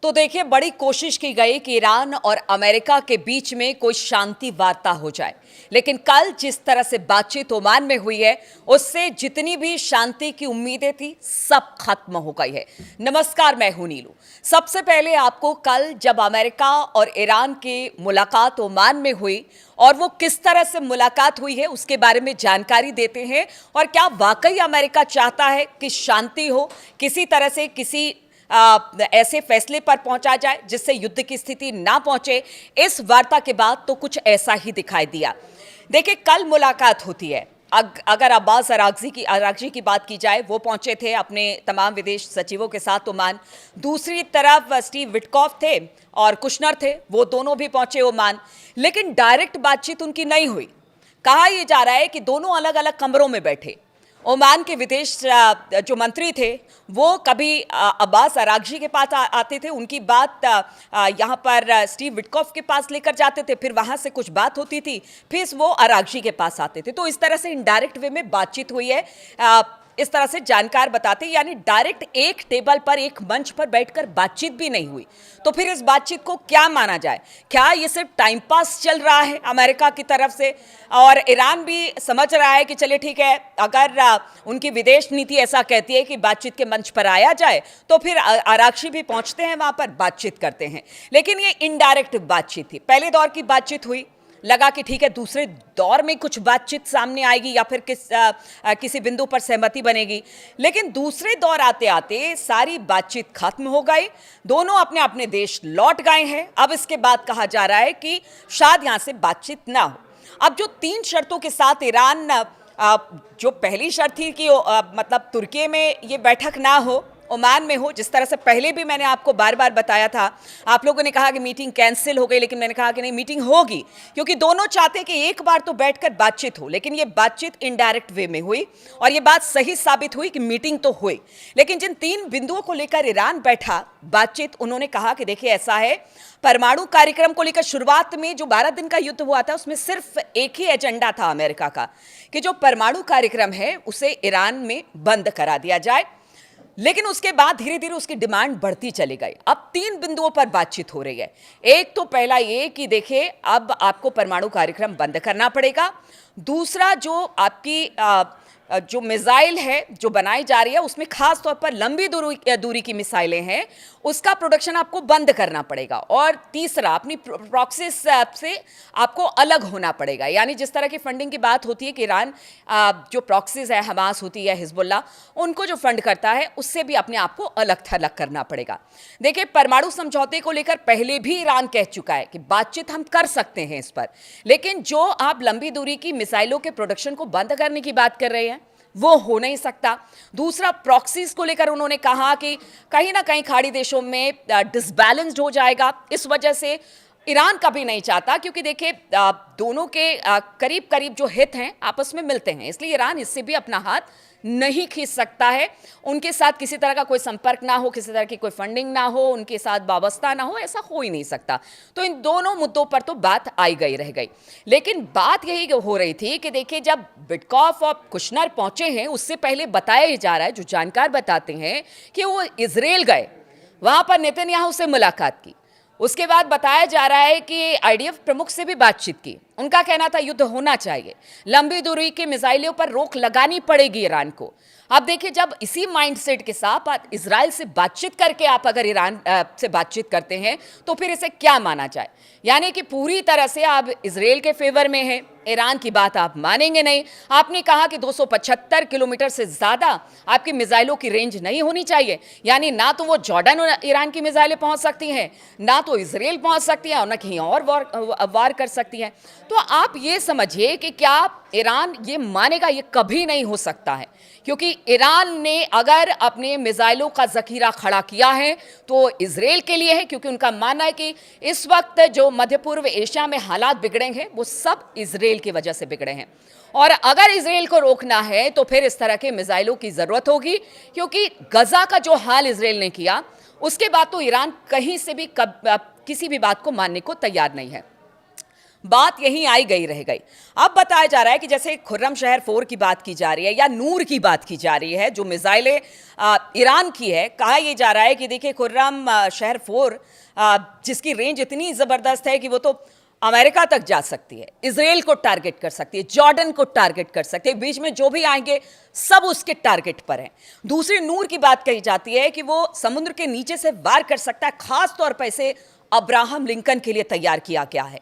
तो देखिए, बड़ी कोशिश की गई कि ईरान और अमेरिका के बीच में कोई शांति वार्ता हो जाए, लेकिन कल जिस तरह से बातचीत ओमान में हुई है, उससे जितनी भी शांति की उम्मीदें थी सब खत्म हो गई है। नमस्कार, मैं हूं नीलू। सबसे पहले आपको कल जब अमेरिका और ईरान की मुलाकात ओमान में हुई और वो किस तरह से मुलाकात हुई है उसके बारे में जानकारी देते हैं, और क्या वाकई अमेरिका चाहता है कि शांति हो, किसी तरह से किसी ऐसे फैसले पर पहुंचा जाए जिससे युद्ध की स्थिति ना पहुंचे। इस वार्ता के बाद तो कुछ ऐसा ही दिखाई दिया। देखिए, कल मुलाकात होती है। अगर अब्बास अरागची की बात की जाए, वो पहुंचे थे अपने तमाम विदेश सचिवों के साथ ओमान। दूसरी तरफ स्टीव विटकॉफ थे और कुशनर थे, वो दोनों भी पहुंचे ओमान, लेकिन डायरेक्ट बातचीत उनकी नहीं हुई। कहा यह जा रहा है कि दोनों अलग अलग कमरों में बैठे। ओमान के विदेश जो मंत्री थे वो कभी अब्बास अरागची के पास आते थे, उनकी बात यहाँ पर स्टीव विटकॉफ के पास लेकर जाते थे, फिर वहाँ से कुछ बात होती थी, फिर वो अरागची के पास आते थे। तो इस तरह से इनडायरेक्ट वे में बातचीत हुई है। इस तरह से जानकार बताते, यानी डायरेक्ट एक टेबल पर, एक मंच पर बैठकर बातचीत भी नहीं हुई। तो फिर इस बातचीत को क्या माना जाए? क्या ये सिर्फ टाइम पास चल रहा है अमेरिका की तरफ से, और ईरान भी समझ रहा है कि चलिए ठीक है, अगर उनकी विदेश नीति ऐसा कहती है कि बातचीत के मंच पर आया जाए तो फिर अरागची भी पहुंचते हैं वहां पर, बातचीत करते हैं। लेकिन ये इनडायरेक्ट बातचीत थी। पहले दौर की बातचीत हुई, लगा कि ठीक है, दूसरे दौर में कुछ बातचीत सामने आएगी या फिर किसी बिंदु पर सहमति बनेगी। लेकिन दूसरे दौर आते आते सारी बातचीत खत्म हो गई, दोनों अपने अपने देश लौट गए हैं। अब इसके बाद कहा जा रहा है कि शायद यहां से बातचीत ना हो। अब जो 3 शर्तों के साथ ईरान, जो पहली शर्त थी कि मतलब तुर्की में ये बैठक ना हो, ओमान में हो, जिस तरह से पहले भी मैंने आपको बार बार बताया था। आप लोगों ने कहा कि मीटिंग कैंसिल हो गई, लेकिन मैंने कहा कि नहीं, मीटिंग होगी, क्योंकि दोनों चाहते हैं कि एक बार तो बैठकर बातचीत हो। लेकिन ये बातचीत इनडायरेक्ट वे में हुई और ये बात सही साबित हुई कि मीटिंग तो हुई, लेकिन जिन 3 बिंदुओं को लेकर ईरान बैठा बातचीत, उन्होंने कहा कि देखिए ऐसा है, परमाणु कार्यक्रम को लेकर शुरुआत में जो 12 दिन का युद्ध हुआ था उसमें सिर्फ एक ही एजेंडा था अमेरिका का कि जो परमाणु कार्यक्रम है उसे ईरान में बंद करा दिया जाए। लेकिन उसके बाद धीरे धीरे उसकी डिमांड बढ़ती चली गई। अब 3 बिंदुओं पर बातचीत हो रही है। एक तो पहला ये कि देखिए, अब आपको परमाणु कार्यक्रम बंद करना पड़ेगा। दूसरा, जो आपकी जो मिसाइल है जो बनाई जा रही है उसमें खास तौर पर लंबी दूरी की मिसाइलें हैं, उसका प्रोडक्शन आपको बंद करना पड़ेगा। और तीसरा, अपनी प्रॉक्सी से आपको अलग होना पड़ेगा। यानी जिस तरह की फंडिंग की बात होती है कि ईरान जो प्रॉक्सीज है, हमास होती है, हिजबुल्लाह, उनको जो फंड करता है उससे भी अपने आप को अलग थलग करना पड़ेगा। देखिए, परमाणु समझौते को लेकर पहले भी ईरान कह चुका है कि बातचीत हम कर सकते हैं इस पर, लेकिन जो आप लंबी दूरी की मिसाइलों के प्रोडक्शन को बंद करने की बात कर रहे हैं वो हो नहीं सकता। दूसरा, प्रॉक्सीज को लेकर उन्होंने कहा कि कहीं ना कहीं खाड़ी देशों में डिसबैलेंस्ड हो जाएगा। इस वजह से ईरान कभी नहीं चाहता, क्योंकि देखिए दोनों के करीब करीब जो हित हैं आपस में मिलते हैं, इसलिए ईरान इससे भी अपना हाथ नहीं खींच सकता है। उनके साथ किसी तरह का कोई संपर्क ना हो, किसी तरह की कोई फंडिंग ना हो, उनके साथ वाबस्ता ना हो, ऐसा हो ही नहीं सकता। तो इन दोनों मुद्दों पर तो बात आई गई रह गई। लेकिन बात यही हो रही थी कि देखिए, जब विटकॉफ और कुशनर पहुंचे हैं, उससे पहले बताया जा रहा है, जो जानकार बताते हैं कि वो इजराइल गए, वहां पर नेतन्याहू से मुलाकात की। उसके बाद बताया जा रहा है कि आईडीएफ प्रमुख से भी बातचीत की। उनका कहना था युद्ध होना चाहिए, लंबी दूरी के मिसाइलों पर रोक लगानी पड़ेगी ईरान को। अब देखिए, जब इसी माइंडसेट के साथ इजराइल से बातचीत करके आप अगर ईरान से बातचीत करते हैं तो फिर इसे क्या माना जाए? यानी कि पूरी तरह से आप इजराइल के फेवर में हैं, ईरान की बात आप मानेंगे नहीं। आपने कहा कि 275 किलोमीटर से ज़्यादा आपकी मिसाइलों की रेंज नहीं होनी चाहिए, यानी ना तो वो जॉर्डन और ईरान की मिसाइलें पहुंच सकती हैं, ना तो इजराइल पहुंच सकती हैं, और ना कहीं और वार कर सकती हैं। तो आप ये समझिए कि क्या ईरान ये मानेगा? ये कभी नहीं हो सकता है, क्योंकि ईरान ने अगर अपने मिसाइलों का जखीरा खड़ा किया है तो इजराइल के लिए है, क्योंकि उनका मानना है कि इस वक्त जो मध्य पूर्व एशिया में हालात बिगड़े हैं वो सब इजराइल की वजह से बिगड़े हैं। और अगर इजराइल को रोकना है तो फिर इस तरह के मिसाइलों की ज़रूरत होगी, क्योंकि गजा का जो हाल इजराइल ने किया उसके बाद तो ईरान कहीं से भी किसी भी बात को मानने को तैयार नहीं है। बात यहीं आई गई रह गई। अब बताया जा रहा है कि जैसे खुर्रम शहर 4 की बात की जा रही है या नूर की बात की जा रही है, जो मिसाइलें ईरान की है, कहा यह जा रहा है कि देखिए खुर्रम शहर 4 जिसकी रेंज इतनी ज़बरदस्त है कि वो तो अमेरिका तक जा सकती है, इजराइल को टारगेट कर सकती है, जॉर्डन को टारगेट कर सकती है, बीच में जो भी आएंगे सब उसके टारगेट पर हैं। दूसरी नूर की बात कही जाती है कि वो समुद्र के नीचे से वार कर सकता है, खास तौर पर इसे अब्राहम लिंकन के लिए तैयार किया गया है।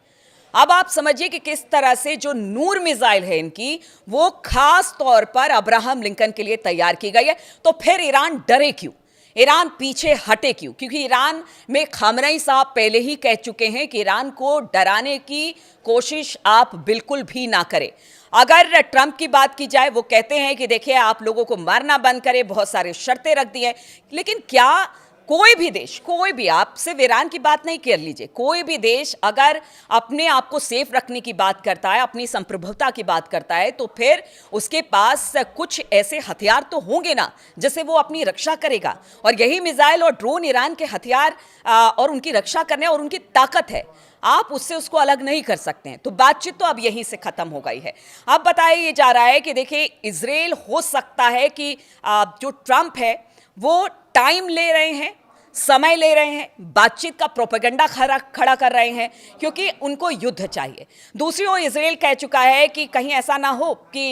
अब आप समझिए कि किस तरह से जो नूर मिसाइल है इनकी, वो खास तौर पर अब्राहम लिंकन के लिए तैयार की गई है। तो फिर ईरान डरे क्यों, ईरान पीछे हटे क्यों? क्योंकि ईरान में खामनेई साहब पहले ही कह चुके हैं कि ईरान को डराने की कोशिश आप बिल्कुल भी ना करें। अगर ट्रंप की बात की जाए, वो कहते हैं कि देखिए आप लोगों को मारना बंद करें, बहुत सारे शर्तें रख दी हैं, लेकिन क्या कोई भी देश, कोई भी, आप सिर्फ ईरान की बात नहीं कर लीजिए, कोई भी देश अगर अपने आप को सेफ रखने की बात करता है, अपनी संप्रभुता की बात करता है, तो फिर उसके पास कुछ ऐसे हथियार तो होंगे ना जिससे वो अपनी रक्षा करेगा। और यही मिसाइल और ड्रोन ईरान के हथियार और उनकी रक्षा करने और उनकी ताकत है, आप उससे उसको अलग नहीं कर सकते हैं। तो बातचीत तो अब यहीं से खत्म हो गई है। अब बताया ये जा रहा है कि देखिए इजराइल हो सकता है कि जो ट्रंप है वो टाइम ले रहे हैं, समय ले रहे हैं, बातचीत का प्रोपेगेंडा खड़ा कर रहे हैं, क्योंकि उनको युद्ध चाहिए। दूसरी ओर इजराइल कह चुका है कि कहीं ऐसा ना हो कि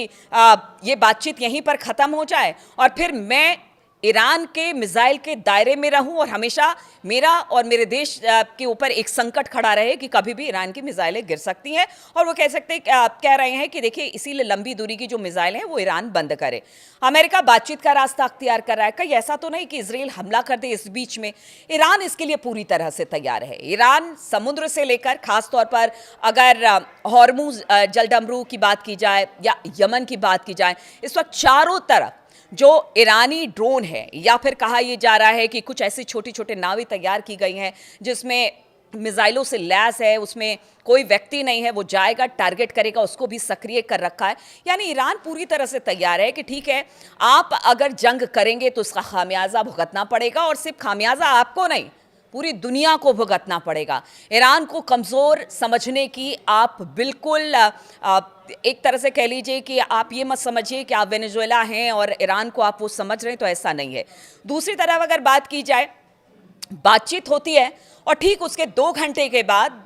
ये बातचीत यहीं पर ख़त्म हो जाए और फिर मैं ईरान के मिसाइल के दायरे में रहूं और हमेशा मेरा और मेरे देश के ऊपर एक संकट खड़ा रहे कि कभी भी ईरान की मिसाइलें गिर सकती हैं। और वो कह रहे हैं कि देखिए इसीलिए लंबी दूरी की जो मिसाइल हैं वो ईरान बंद करे। अमेरिका बातचीत का रास्ता अख्तियार कर रहा है। कहीं ऐसा तो नहीं कि इजराइल हमला कर दे इस बीच में, ईरान इसके लिए पूरी तरह से तैयार है। ईरान समुद्र से लेकर खासतौर पर अगर हॉर्मुज जलडमरू की बात की जाए या यमन की बात की जाए, इस वक्त चारों तरफ जो ईरानी ड्रोन है, या फिर कहा यह जा रहा है कि कुछ ऐसी छोटी छोटी नावें तैयार की गई हैं जिसमें मिसाइलों से लैस है, उसमें कोई व्यक्ति नहीं है, वो जाएगा टारगेट करेगा, उसको भी सक्रिय कर रखा है। यानी ईरान पूरी तरह से तैयार है कि ठीक है, आप अगर जंग करेंगे तो उसका खामियाजा भुगतना पड़ेगा, और सिर्फ खामियाजा आपको नहीं पूरी दुनिया को भुगतना पड़ेगा। ईरान को कमज़ोर समझने की आप बिल्कुल एक तरह से कह लीजिए कि आप ये मत समझिए कि आप वेनेजुएला हैं और ईरान को आप वो समझ रहे हैं, तो ऐसा नहीं है। दूसरी तरफ अगर बात की जाए, बातचीत होती है और ठीक उसके 2 घंटे के बाद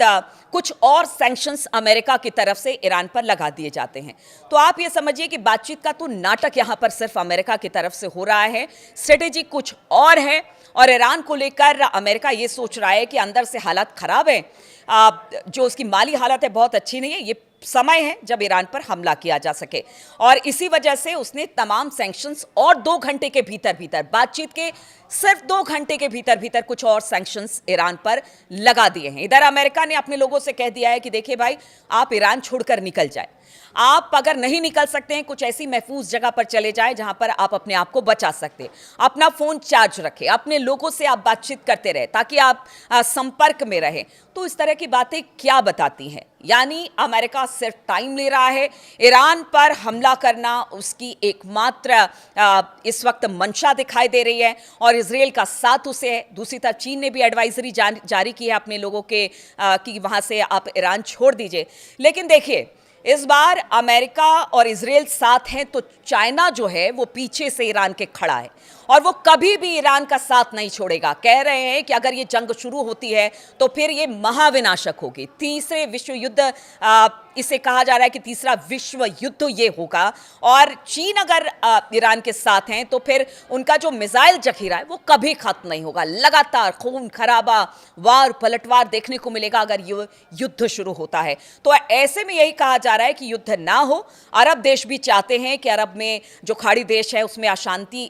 कुछ और सैंक्शंस अमेरिका की तरफ से ईरान पर लगा दिए जाते हैं। तो आप ये समझिए कि बातचीत का तो नाटक यहाँ पर सिर्फ अमेरिका की तरफ से हो रहा है, स्ट्रेटेजी कुछ और है। और ईरान को लेकर अमेरिका ये सोच रहा है कि अंदर से हालात खराब है, जो उसकी माली हालत है बहुत अच्छी नहीं है, ये समय है जब ईरान पर हमला किया जा सके। और इसी वजह से उसने तमाम सैंक्शंस और 2 घंटे के भीतर भीतर, बातचीत के सिर्फ 2 घंटे के भीतर भीतर कुछ और सैंक्शंस ईरान पर लगा दिए हैं। इधर अमेरिका ने अपने लोगों से कह दिया है कि देखिए भाई, आप ईरान छोड़कर निकल जाए, आप अगर नहीं निकल सकते हैं कुछ ऐसी महफूज जगह पर चले जाए जहां पर आप अपने आप को बचा सकते, अपना फोन चार्ज रखें, अपने लोगों से आप बातचीत करते रहे ताकि आप संपर्क में रहें। तो इस तरह की बातें क्या बताती हैं? यानी अमेरिका सिर्फ टाइम ले रहा है, ईरान पर हमला करना उसकी एकमात्र इस वक्त मंशा दिखाई दे रही है, और इजराइल का साथ उसे है। दूसरी तरफ चीन ने भी एडवाइजरी जारी की है अपने लोगों के कि वहां से आप ईरान छोड़ दीजिए। लेकिन देखिए, इस बार अमेरिका और इजराइल साथ हैं तो चाइना जो है वो पीछे से ईरान के खड़ा है, और वो कभी भी ईरान का साथ नहीं छोड़ेगा। कह रहे हैं कि अगर ये जंग शुरू होती है तो फिर ये महाविनाशक होगी, तीसरे विश्व युद्ध इसे कहा जा रहा है कि तीसरा विश्व युद्ध ये होगा। और चीन अगर ईरान के साथ हैं तो फिर उनका जो मिसाइल जखीरा है वो कभी खत्म नहीं होगा। लगातार खून खराबा, वार पलटवार देखने को मिलेगा अगर ये युद्ध शुरू होता है। तो ऐसे में यही कहा जा रहा है कि युद्ध ना हो। अरब देश भी चाहते हैं कि अरब में जो खाड़ी देश है उसमें अशांति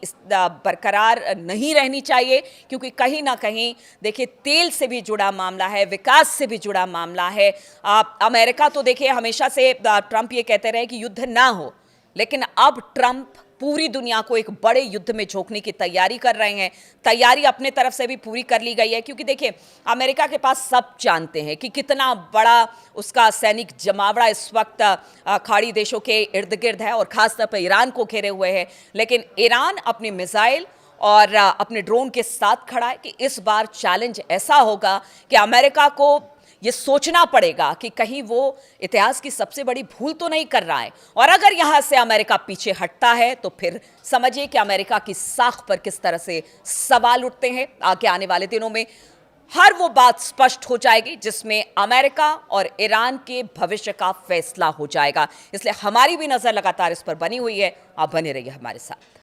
बरकरार नहीं रहनी चाहिए, क्योंकि कहीं ना कहीं देखिए तेल से भी जुड़ा मामला है, विकास से भी जुड़ा मामला है। अमेरिका तो देखिए हमेशा से ट्रंप ये कहते रहे कि युद्ध ना हो, लेकिन अब ट्रंप पूरी दुनिया को एक बड़े युद्ध में झोंकने की तैयारी कर रहे हैं। तैयारी अपने तरफ से भी पूरी कर ली गई है, क्योंकि देखिए अमेरिका के पास सब जानते हैं कि कितना बड़ा उसका सैनिक जमावड़ा इस वक्त खाड़ी देशों के इर्द गिर्द है और खासतौर पर ईरान को घेरे हुए है। लेकिन ईरान अपने मिसाइल और अपने ड्रोन के साथ खड़ा है कि इस बार चैलेंज ऐसा होगा कि अमेरिका को ये सोचना पड़ेगा कि कहीं वो इतिहास की सबसे बड़ी भूल तो नहीं कर रहा है। और अगर यहां से अमेरिका पीछे हटता है तो फिर समझिए कि अमेरिका की साख पर किस तरह से सवाल उठते हैं। आगे आने वाले दिनों में हर वो बात स्पष्ट हो जाएगी जिसमें अमेरिका और ईरान के भविष्य का फैसला हो जाएगा। इसलिए हमारी भी नजर लगातार इस पर बनी हुई है। आप बने रहिए हमारे साथ।